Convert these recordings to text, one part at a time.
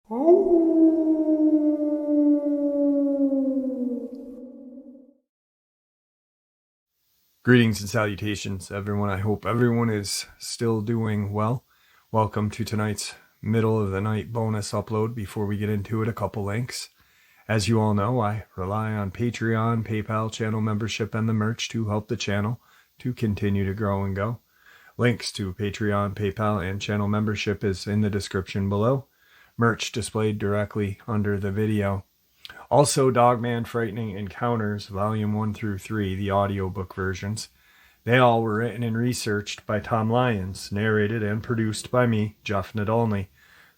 Greetings and salutations, everyone. I hope everyone is still doing well. Welcome to tonight's middle of the night bonus upload. Before we get into it, a couple links. As you all know, I rely on Patreon, PayPal, channel membership, and the merch to help the channel to continue to grow and go. Links to Patreon, PayPal, and channel membership is in the description below. Merch displayed directly under the video. Also, Dogman Frightening Encounters, Volume 1 through 3, the audiobook versions. They all were written and researched by Tom Lyons, narrated and produced by me, Jeff Nadolny.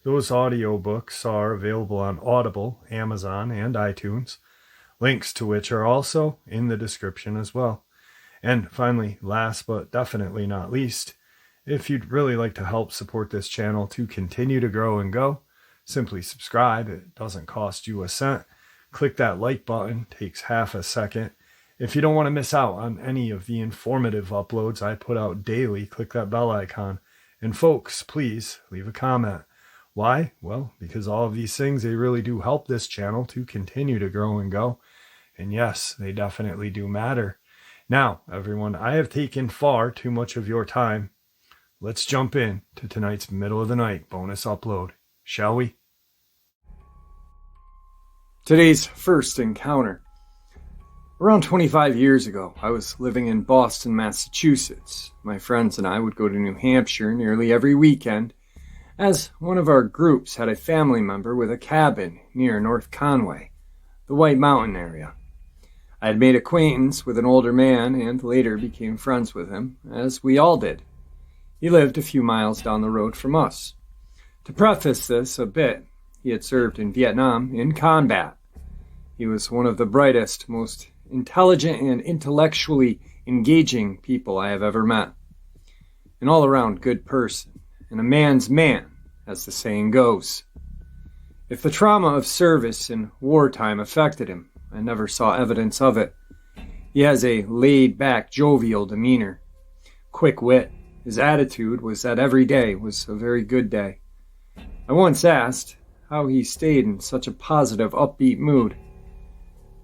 Those audiobooks are available on Audible, Amazon, and iTunes, links to which are also in the description as well. And finally, last but definitely not least, if you'd really like to help support this channel to continue to grow and go, simply subscribe. It doesn't cost you a cent. Click that like button, takes half a second. If you don't want to miss out on any of the informative uploads I put out daily, click that bell icon. And folks, please leave a comment. Why? Well, because all of these things, they really do help this channel to continue to grow and go. And yes, they definitely do matter. Now, everyone, I have taken far too much of your time. Let's jump in to tonight's middle of the night bonus upload, shall we? Today's first encounter. Around 25 years ago, I was living in Boston, Massachusetts. My friends and I would go to New Hampshire nearly every weekend, as one of our groups had a family member with a cabin near North Conway, the White Mountain area. I had made acquaintance with an older man and later became friends with him, as we all did. He lived a few miles down the road from us. To preface this a bit, he had served in Vietnam in combat. He was one of the brightest, most intelligent and intellectually engaging people I have ever met. An all-around good person, and a man's man, as the saying goes. If the trauma of service in wartime affected him, I never saw evidence of it. He has a laid-back, jovial demeanor, quick wit. His attitude was that every day was a very good day. I once asked how he stayed in such a positive, upbeat mood.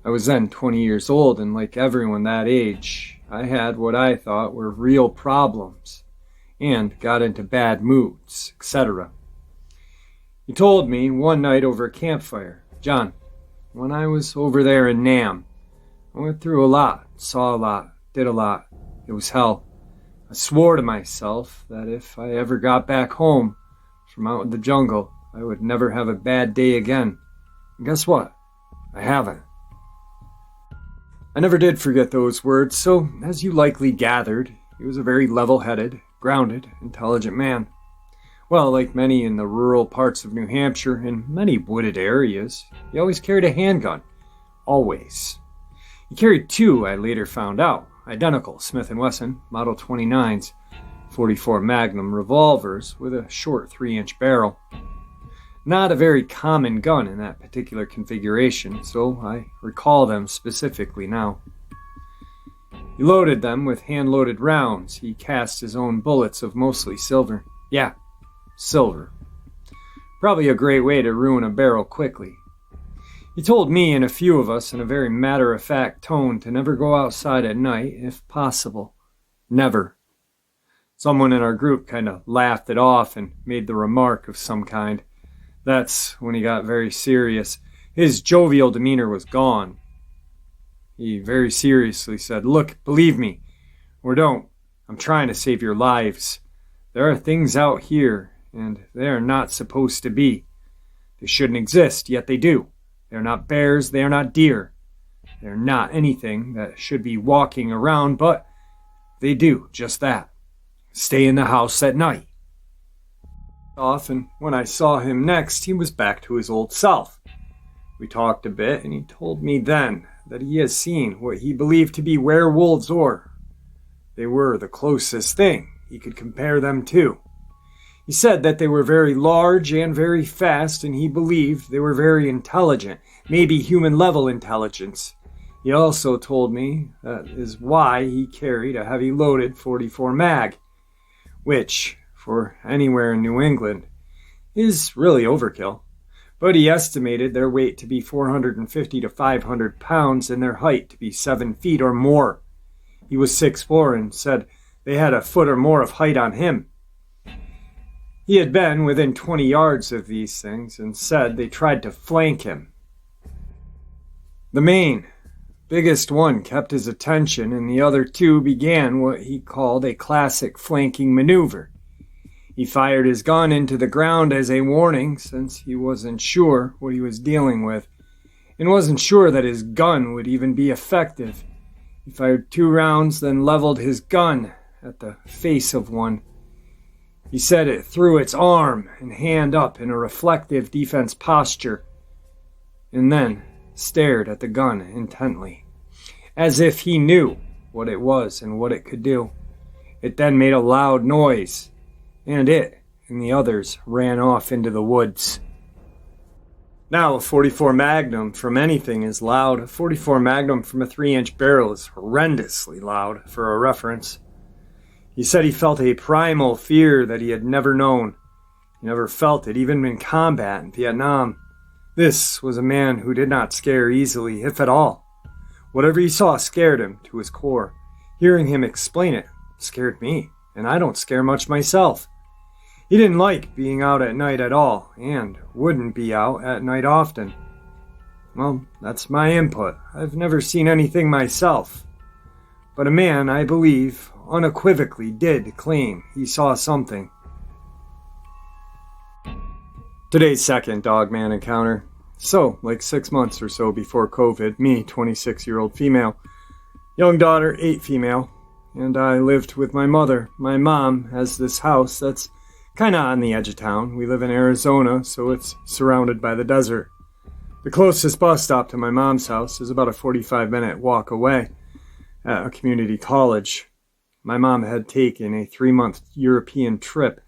I was then 20 years old, and like everyone that age, I had what I thought were real problems, and got into bad moods, etc. He told me one night over a campfire, "John, when I was over there in Nam, I went through a lot, saw a lot, did a lot. It was hell. I swore to myself that if I ever got back home from out in the jungle, I would never have a bad day again. And guess what? I haven't." I never did forget those words, so as you likely gathered, he was a very level-headed, grounded, intelligent man. Well, like many in the rural parts of New Hampshire and many wooded areas, he always carried a handgun. Always. He carried two, I later found out, identical Smith & Wesson Model 29s, 44 Magnum revolvers with a short 3-inch barrel. Not a very common gun in that particular configuration, so I recall them specifically now. He loaded them with hand-loaded rounds. He cast his own bullets of mostly silver. Yeah, silver. Probably a great way to ruin a barrel quickly. He told me and a few of us in a very matter-of-fact tone to never go outside at night, if possible. Never. Someone in our group kind of laughed it off and made the remark of some kind. That's when he got very serious. His jovial demeanor was gone. He very seriously said, "Look, believe me, or don't. I'm trying to save your lives. There are things out here, and they are not supposed to be. They shouldn't exist, yet they do. They are not bears, they are not deer. They are not anything that should be walking around, but they do just that. Stay in the house at night." Off, and when I saw him next, he was back to his old self. We talked a bit, and he told me then that he has seen what he believed to be werewolves, or they were the closest thing he could compare them to. He said that they were very large and very fast, and he believed they were very intelligent, maybe human-level intelligence. He also told me that is why he carried a heavy loaded 44 mag, which, for anywhere in New England, is really overkill. but he estimated their weight to be 450 to 500 pounds and their height to be 7 feet or more. He was 6'4" and said they had a foot or more of height on him. He had been within 20 yards of these things and said they tried to flank him. The main, biggest one kept his attention, and the other two began what he called a classic flanking maneuver. He fired his gun into the ground as a warning, since he wasn't sure what he was dealing with, and wasn't sure that his gun would even be effective. He fired 2 rounds, then leveled his gun at the face of one. He said it threw its arm and hand up in a reflective defense posture, and then stared at the gun intently, as if he knew what it was and what it could do. It then made a loud noise, and it and the others ran off into the woods. Now, a .44 Magnum from anything is loud. A .44 Magnum from a 3-inch barrel is horrendously loud, for a reference. He said he felt a primal fear that he had never known. He never felt it, even in combat in Vietnam. This was a man who did not scare easily, if at all. Whatever he saw scared him to his core. Hearing him explain it scared me, and I don't scare much myself. He didn't like being out at night at all, and wouldn't be out at night often. Well, that's my input. I've never seen anything myself. But a man, I believe, unequivocally did claim he saw something. Today's second Dogman encounter. So, like 6 months or so before COVID, me, 26-year-old female, young daughter, 8 female, and I lived with my mother. My mom has this house that's kind of on the edge of town. We live in Arizona, so it's surrounded by the desert. The closest bus stop to my mom's house is about a 45-minute walk away at a community college. My mom had taken a 3-month European trip,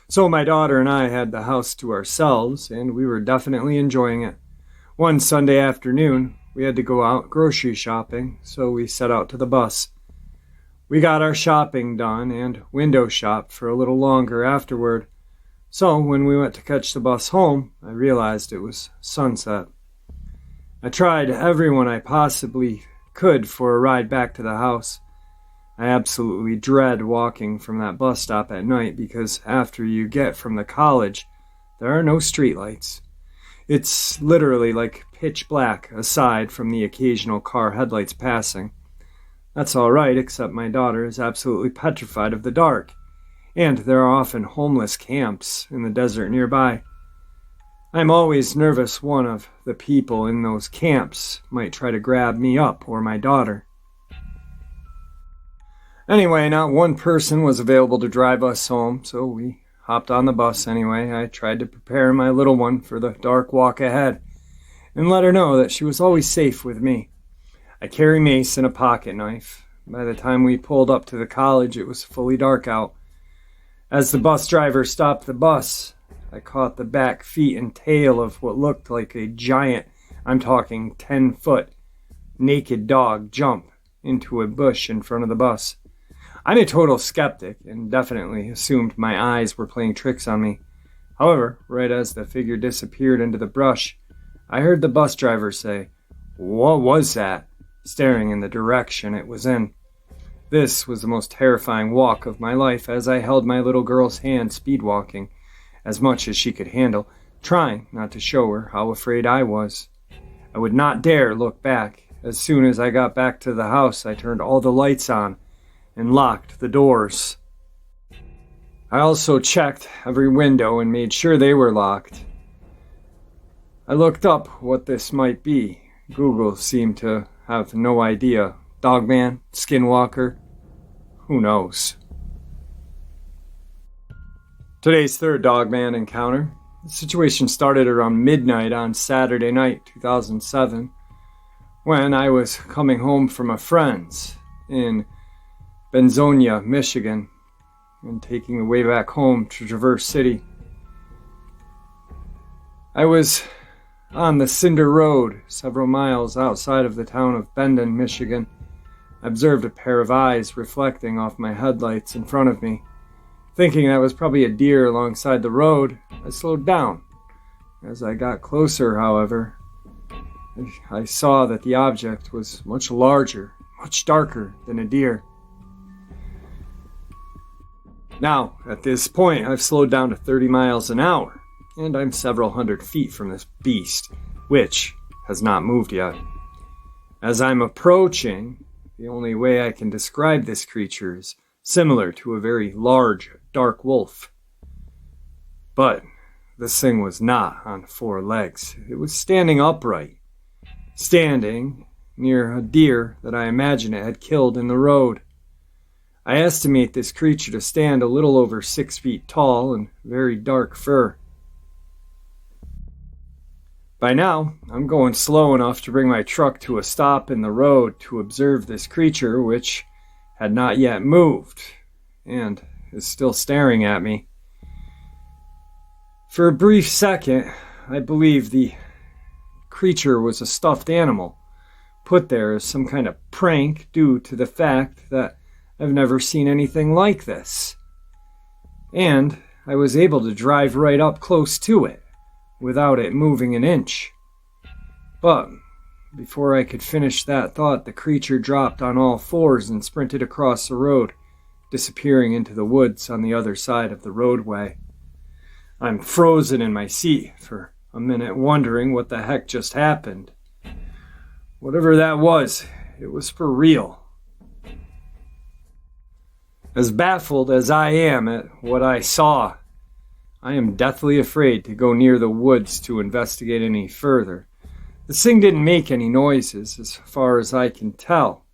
so my daughter and I had the house to ourselves, and we were definitely enjoying it. One Sunday afternoon, we had to go out grocery shopping, so we set out to the bus. We got our shopping done and window shopped for a little longer afterward. So when we went to catch the bus home, I realized it was sunset. I tried everyone I possibly could for a ride back to the house. I absolutely dread walking from that bus stop at night because after you get from the college, there are no streetlights. It's literally like pitch black aside from the occasional car headlights passing. That's all right, except my daughter is absolutely petrified of the dark, and there are often homeless camps in the desert nearby. I'm always nervous one of the people in those camps might try to grab me up or my daughter. Anyway, not one person was available to drive us home, so we hopped on the bus anyway. I tried to prepare my little one for the dark walk ahead and let her know that she was always safe with me. I carry mace and a pocket knife. By the time we pulled up to the college, it was fully dark out. As the bus driver stopped the bus, I caught the back feet and tail of what looked like a giant, I'm talking 10-foot, naked dog jump into a bush in front of the bus. I'm a total skeptic and definitely assumed my eyes were playing tricks on me. However, right as the figure disappeared into the brush, I heard the bus driver say, "What was that?" staring in the direction it was in. This was the most terrifying walk of my life as I held my little girl's hand speed walking, as much as she could handle, trying not to show her how afraid I was. I would not dare look back. As soon as I got back to the house, I turned all the lights on and locked the doors. I also checked every window and made sure they were locked. I looked up what this might be. Google seemed to have no idea. Dogman, Skinwalker, who knows? Today's third Dogman encounter. The situation started around midnight on Saturday night, 2007, when I was coming home from a friend's in Benzonia, Michigan, and taking the way back home to Traverse City. I was on the Cinder Road, several miles outside of the town of Bendon, Michigan. I observed a pair of eyes reflecting off my headlights in front of me. Thinking that was probably a deer alongside the road, I slowed down, As I got closer, however, I saw that the object was much larger, much darker than a deer. Now, at this point, I've slowed down to 30 miles an hour, and I'm several hundred feet from this beast, which has not moved yet. As I'm approaching, the only way I can describe this creature is similar to a very large, dark wolf. But this thing was not on 4 legs. It was standing upright, standing near a deer that I imagine it had killed in the road. I estimate this creature to stand a little over 6 feet tall and very dark fur. By now, I'm going slow enough to bring my truck to a stop in the road to observe this creature, which had not yet moved and is still staring at me. For a brief second, I believe the creature was a stuffed animal, put there as some kind of prank due to the fact that I've never seen anything like this. And I was able to drive right up close to it, without it moving an inch. But before I could finish that thought, the creature dropped on all 4s and sprinted across the road, disappearing into the woods on the other side of the roadway. I'm frozen in my seat for a minute, wondering what the heck just happened. Whatever that was, it was for real. As baffled as I am at what I saw, I am deathly afraid to go near the woods to investigate any further. This thing didn't make any noises, as far as I can tell.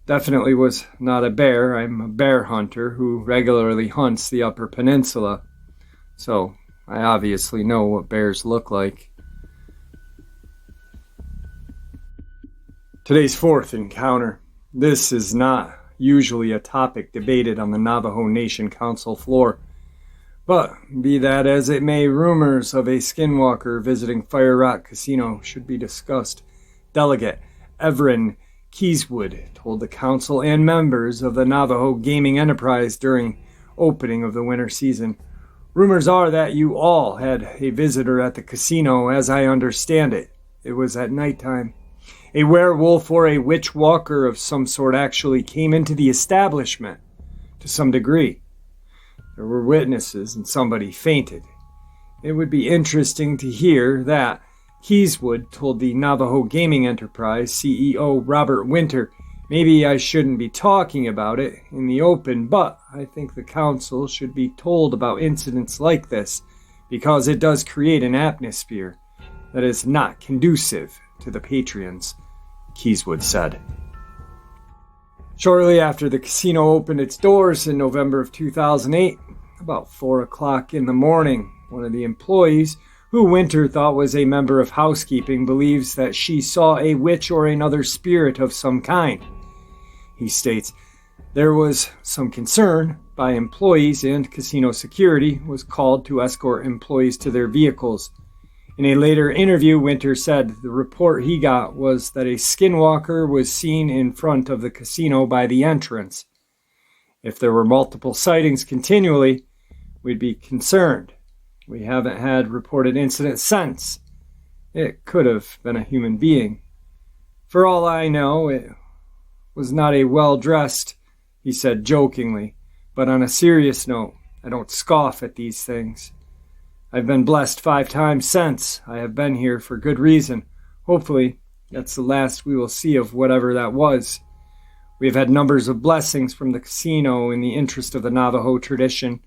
Definitely was not a bear. I'm a bear hunter who regularly hunts the Upper Peninsula, so I obviously know what bears look like. Today's 4th encounter. This is not usually a topic debated on the Navajo Nation Council floor. But, be that as it may, rumors of a skinwalker visiting Fire Rock Casino should be discussed. Delegate Everin Keyswood told the council and members of the Navajo Gaming Enterprise during opening of the winter season. Rumors are that you all had a visitor at the casino, as I understand it. It was at nighttime. A werewolf or a witch walker of some sort actually came into the establishment, to some degree. There were witnesses and somebody fainted. It would be interesting to hear that Keyswood told the Navajo Gaming Enterprise CEO Robert Winter, maybe I shouldn't be talking about it in the open, but I think the council should be told about incidents like this because it does create an atmosphere that is not conducive to the patrons, Keyswood said. Shortly after the casino opened its doors in November of 2008, about 4 o'clock in the morning, one of the employees, who Winter thought was a member of housekeeping, believes that she saw a witch or another spirit of some kind. He states, there was some concern by employees and casino security was called to escort employees to their vehicles. In a later interview, Winter said the report he got was that a skinwalker was seen in front of the casino by the entrance. If there were multiple sightings continually, we'd be concerned. We haven't had reported incidents since. It could have been a human being. For all I know, it was not a well-dressed, he said jokingly, but on a serious note, I don't scoff at these things. I've been blessed 5 times since I have been here for good reason. Hopefully, that's the last we will see of whatever that was. We have had numbers of blessings from the casino in the interest of the Navajo tradition.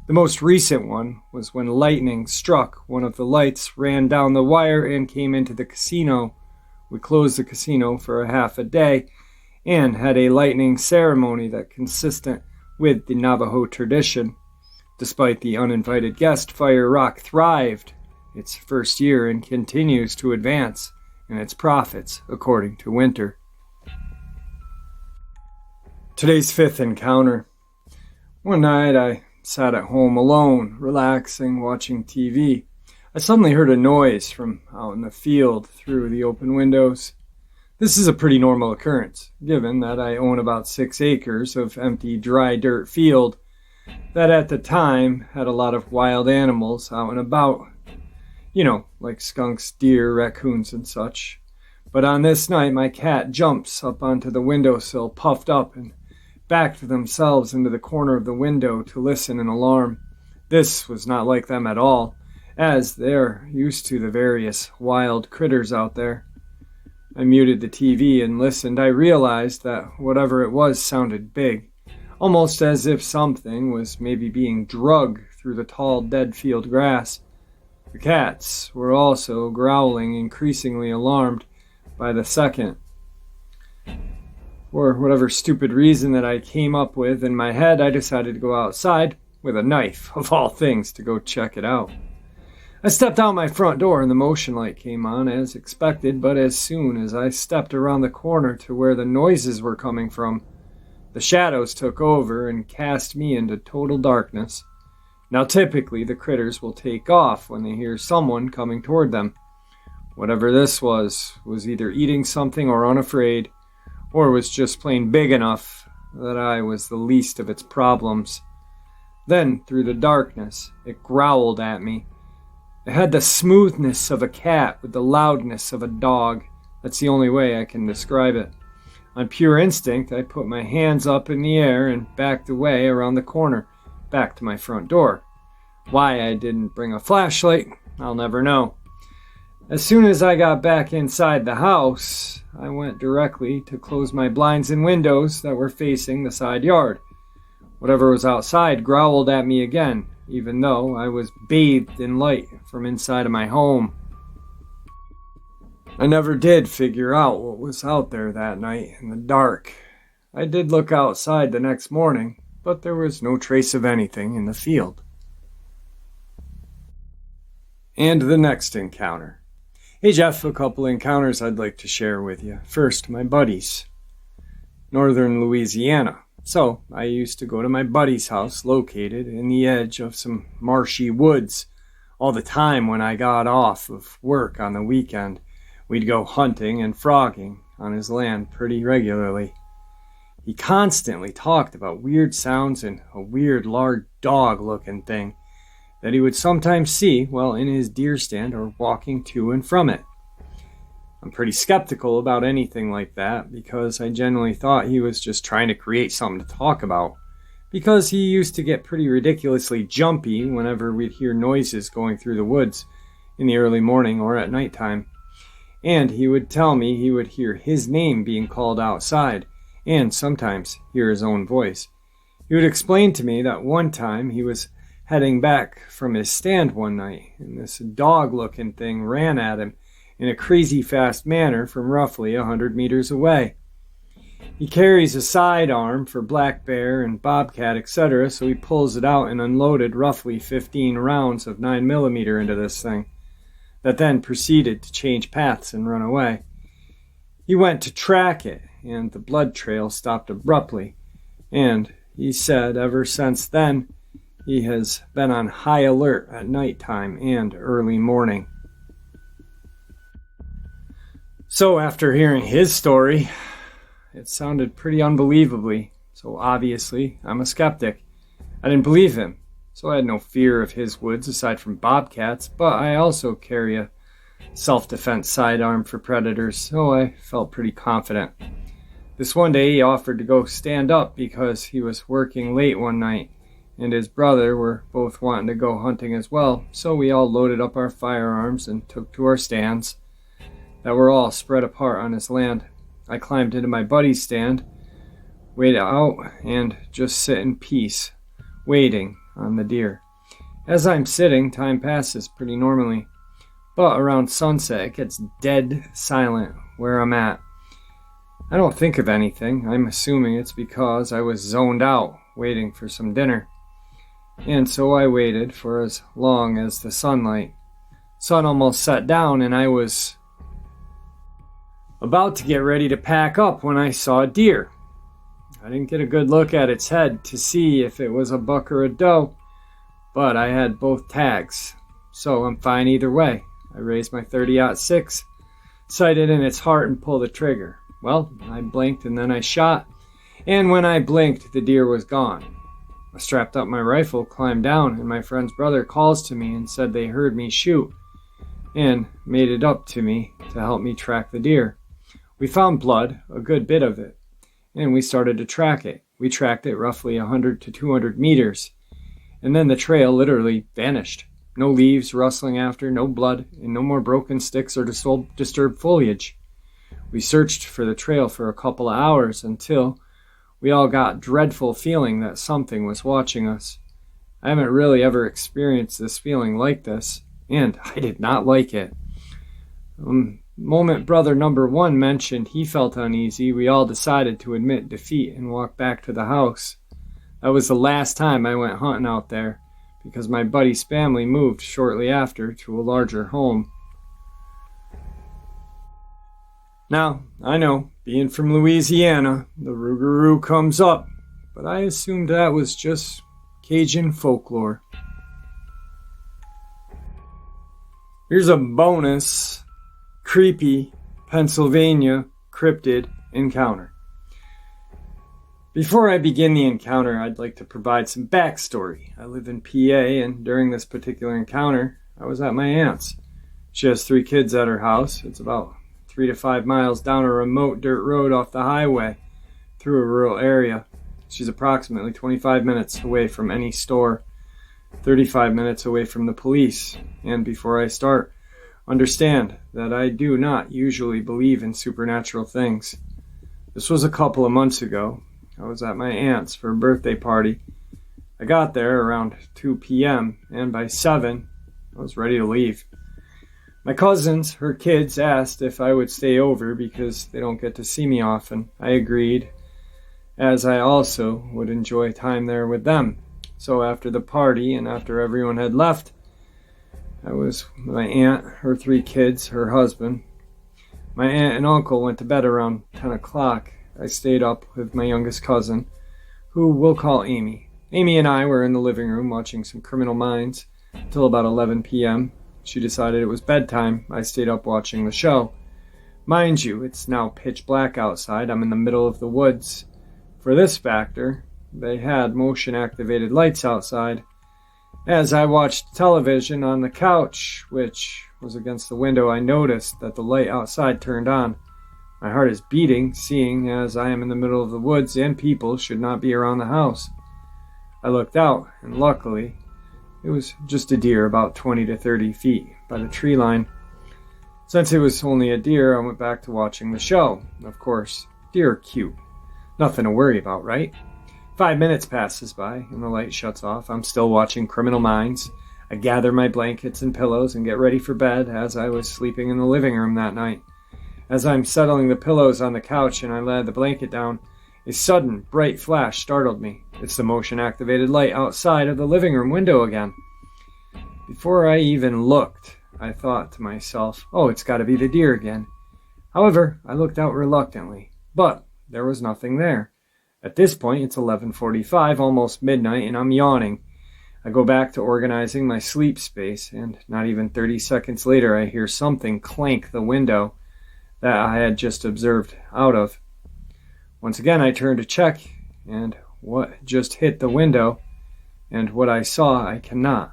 The most recent one was when lightning struck one of the lights, ran down the wire, and came into the casino. We closed the casino for a half a day and had a lightning ceremony that consistent with the Navajo tradition. Despite the uninvited guest, Fire Rock thrived its first year and continues to advance in its profits, according to Winter. Today's 5th encounter. One night I sat at home alone, relaxing, watching TV. I suddenly heard a noise from out in the field through the open windows. This is a pretty normal occurrence, given that I own about 6 acres of empty dry dirt field that at the time had a lot of wild animals out and about. Like skunks, deer, raccoons, and such. But on this night, my cat jumps up onto the windowsill, puffed up, and backed themselves into the corner of the window to listen in alarm. This was not like them at all, as they're used to the various wild critters out there. I muted the TV and listened. I realized that whatever it was sounded big, almost as if something was maybe being dragged through the tall, dead field grass. The cats were also growling, increasingly alarmed by the second. For whatever stupid reason that I came up with in my head, I decided to go outside with a knife, of all things, to go check it out. I stepped out my front door and the motion light came on as expected, but as soon as I stepped around the corner to where the noises were coming from, the shadows took over and cast me into total darkness. Now typically the critters will take off when they hear someone coming toward them. Whatever this was either eating something or unafraid, or was just plain big enough that I was the least of its problems. Then, through the darkness, it growled at me. It had the smoothness of a cat with the loudness of a dog. That's the only way I can describe it. On pure instinct, I put my hands up in the air and backed away around the corner, back to my front door. Why I didn't bring a flashlight, I'll never know. As soon as I got back inside the house, I went directly to close my blinds and windows that were facing the side yard. Whatever was outside growled at me again, even though I was bathed in light from inside of my home. I never did figure out what was out there that night in the dark. I did look outside the next morning, but there was no trace of anything in the field. And the next encounter. Hey Jeff, a couple encounters I'd like to share with you. First, my buddies. Northern Louisiana. So, I used to go to my buddy's house located in the edge of some marshy woods all the time when I got off of work on the weekend. We'd go hunting and frogging on his land pretty regularly. He constantly talked about weird sounds and a weird large dog-looking thing that he would sometimes see while in his deer stand or walking to and from it. I'm pretty skeptical about anything like that because I generally thought he was just trying to create something to talk about, because he used to get pretty ridiculously jumpy whenever we'd hear noises going through the woods in the early morning or at nighttime. And he would tell me he would hear his name being called outside and sometimes hear his own voice. He would explain to me that one time he was heading back from his stand one night and this dog-looking thing ran at him in a crazy fast manner from roughly 100 meters away. He carries a sidearm for black bear and bobcat, etc., so he pulls it out and unloaded roughly 15 rounds of 9mm into this thing, that then proceeded to change paths and run away. He went to track it, and the blood trail stopped abruptly, and he said ever since then he has been on high alert at nighttime and early morning. So after hearing his story, it sounded pretty unbelievably, so obviously I'm a skeptic. I didn't believe him, so I had no fear of his woods aside from bobcats, but I also carry a self-defense sidearm for predators, so I felt pretty confident. This one day he offered to go stand up because he was working late one night, and his brother were both wanting to go hunting as well, so we all loaded up our firearms and took to our stands that were all spread apart on his land. I climbed into my buddy's stand, waited out, and just sit in peace, waiting on the deer. As I'm sitting, time passes pretty normally, but around sunset it gets dead silent where I'm at. I don't think of anything. I'm assuming it's because I was zoned out, waiting for some dinner. And so I waited for as long as the sun almost set down, and I was about to get ready to pack up when I saw a deer. I didn't get a good look at its head to see if it was a buck or a doe, but I had both tags, so I'm fine either way. I raised my .30-06, sighted in its heart, and pulled the trigger. Well, I blinked and then I shot, and when I blinked, the deer was gone. I strapped up my rifle, climbed down, and my friend's brother calls to me and said they heard me shoot. and made it up to me to help me track the deer. We found blood, a good bit of it, and we started to track it. We tracked it roughly 100 to 200 meters, and then the trail literally vanished. No leaves rustling after, no blood, and no more broken sticks or disturbed foliage. We searched for the trail for a couple of hours until we all got dreadful feeling that something was watching us. I haven't really ever experienced this feeling like this, and I did not like it. Moment brother number 1 mentioned he felt uneasy, we all decided to admit defeat and walk back to the house. That was the last time I went hunting out there, because my buddy's family moved shortly after to a larger home. Now, I know, being from Louisiana, the rougarou comes up, but I assumed that was just Cajun folklore. Here's a bonus creepy Pennsylvania cryptid encounter. Before I begin the encounter, I'd like to provide some backstory. I live in PA, and during this particular encounter, I was at my aunt's. She has 3 kids at her house. It's about 3 to 5 miles down a remote dirt road off the highway through a rural area. She's approximately 25 minutes away from any store, 35 minutes away from the police. And before I start, understand that I do not usually believe in supernatural things. This was a couple of months ago. I was at my aunt's for a birthday party. I got there around 2 p.m. and by 7, I was ready to leave. My cousins, her kids, asked if I would stay over because they don't get to see me often. I agreed, as I also would enjoy time there with them. So after the party and after everyone had left, I was with my aunt, her 3 kids, her husband. My aunt and uncle went to bed around 10 o'clock. I stayed up with my youngest cousin, who we'll call Amy. Amy and I were in the living room watching some Criminal Minds until about 11 p.m. She decided it was bedtime. I stayed up watching the show. Mind you, it's now pitch black outside. I'm in the middle of the woods. For this factor, they had motion-activated lights outside. As I watched television on the couch, which was against the window, I noticed that the light outside turned on. My heart is beating, seeing as I am in the middle of the woods and people should not be around the house. I looked out, and luckily, it was just a deer about 20 to 30 feet by the tree line. Since it was only a deer, I went back to watching the show. Of course, deer are cute. Nothing to worry about, right? 5 minutes passes by, and the light shuts off. I'm still watching Criminal Minds. I gather my blankets and pillows and get ready for bed as I was sleeping in the living room that night. As I'm settling the pillows on the couch and I lay the blanket down, a sudden, bright flash startled me. It's the motion-activated light outside of the living room window again. Before I even looked, I thought to myself, oh, it's got to be the deer again. However, I looked out reluctantly, but there was nothing there. At this point, it's 11:45, almost midnight, and I'm yawning. I go back to organizing my sleep space, and not even 30 seconds later, I hear something clank the window that I had just observed out of. Once again, I turn to check, and what just hit the window and what I saw I cannot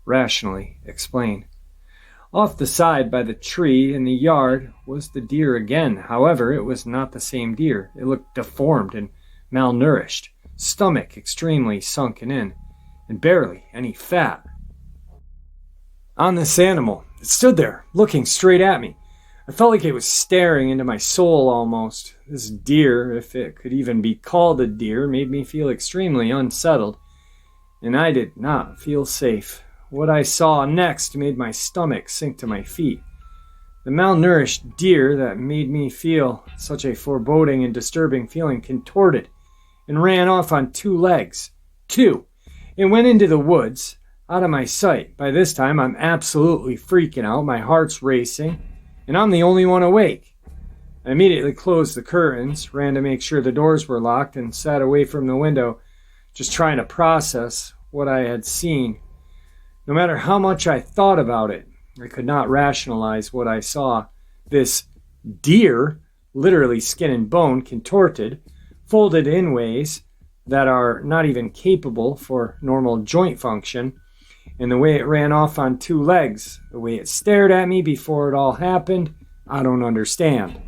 rationally explain. Off the side by the tree in the yard was the deer again. However, it was not the same deer. It looked deformed and malnourished, stomach extremely sunken in, and barely any fat. On this animal, it stood there, looking straight at me. I felt like it was staring into my soul almost. This deer, if it could even be called a deer, made me feel extremely unsettled, and I did not feel safe. What I saw next made my stomach sink to my feet. The malnourished deer that made me feel such a foreboding and disturbing feeling contorted and ran off on 2 legs. 2. It went into the woods, out of my sight. By this time, I'm absolutely freaking out. My heart's racing, and I'm the only one awake. I immediately closed the curtains, ran to make sure the doors were locked, and sat away from the window, just trying to process what I had seen. No matter how much I thought about it, I could not rationalize what I saw. This deer, literally skin and bone, contorted, folded in ways that are not even capable for normal joint function, And the way it ran off on two legs, the way it stared at me before it all happened, I don't understand.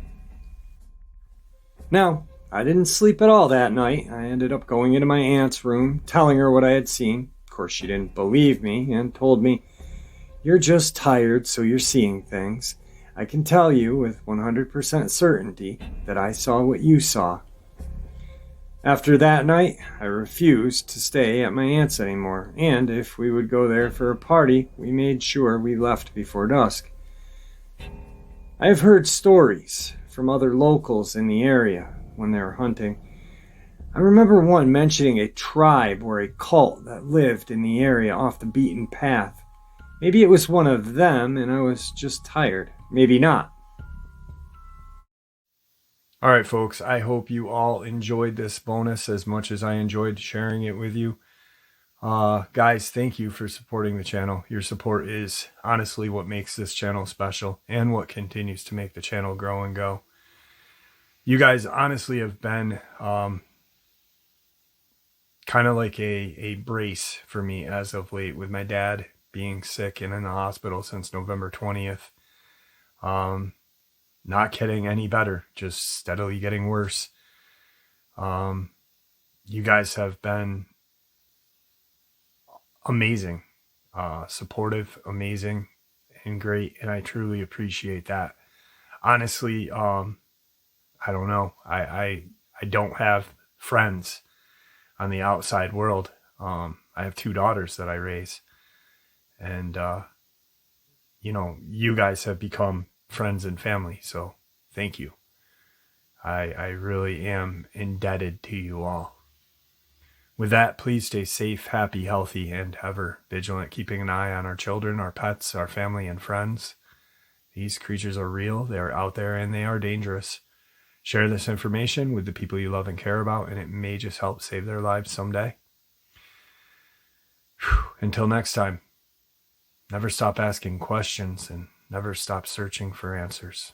Now, I didn't sleep at all that night. I ended up going into my aunt's room, telling her what I had seen. Of course, she didn't believe me and told me, "You're just tired, so you're seeing things. I can tell you with 100% certainty that I saw what you saw." After that night, I refused to stay at my aunt's anymore, and if we would go there for a party, we made sure we left before dusk. I have heard stories from other locals in the area when they were hunting. I remember one mentioning a tribe or a cult that lived in the area off the beaten path. Maybe it was one of them and I was just tired. Maybe not. All right, folks, I hope you all enjoyed this bonus as much as I enjoyed sharing it with you. Guys, thank you for supporting the channel. Your support is honestly what makes this channel special and what continues to make the channel grow and go. You guys honestly have been kind of like a brace for me as of late, with my dad being sick and in the hospital since November 20th. Not getting any better, just steadily getting worse. You guys have been amazing, supportive, amazing, and great, and I truly appreciate that. Honestly, I don't know. I don't have friends on the outside world. I have two daughters that I raise, and you guys have become friends and family, so thank you. I really am indebted to you all. With that, please stay safe, happy, healthy, and ever vigilant, keeping an eye on our children, our pets, our family, and friends. These creatures are real, they are out there, and they are dangerous. Share this information with the people you love and care about, and it may just help save their lives someday. Until next time, never stop asking questions and never stop searching for answers.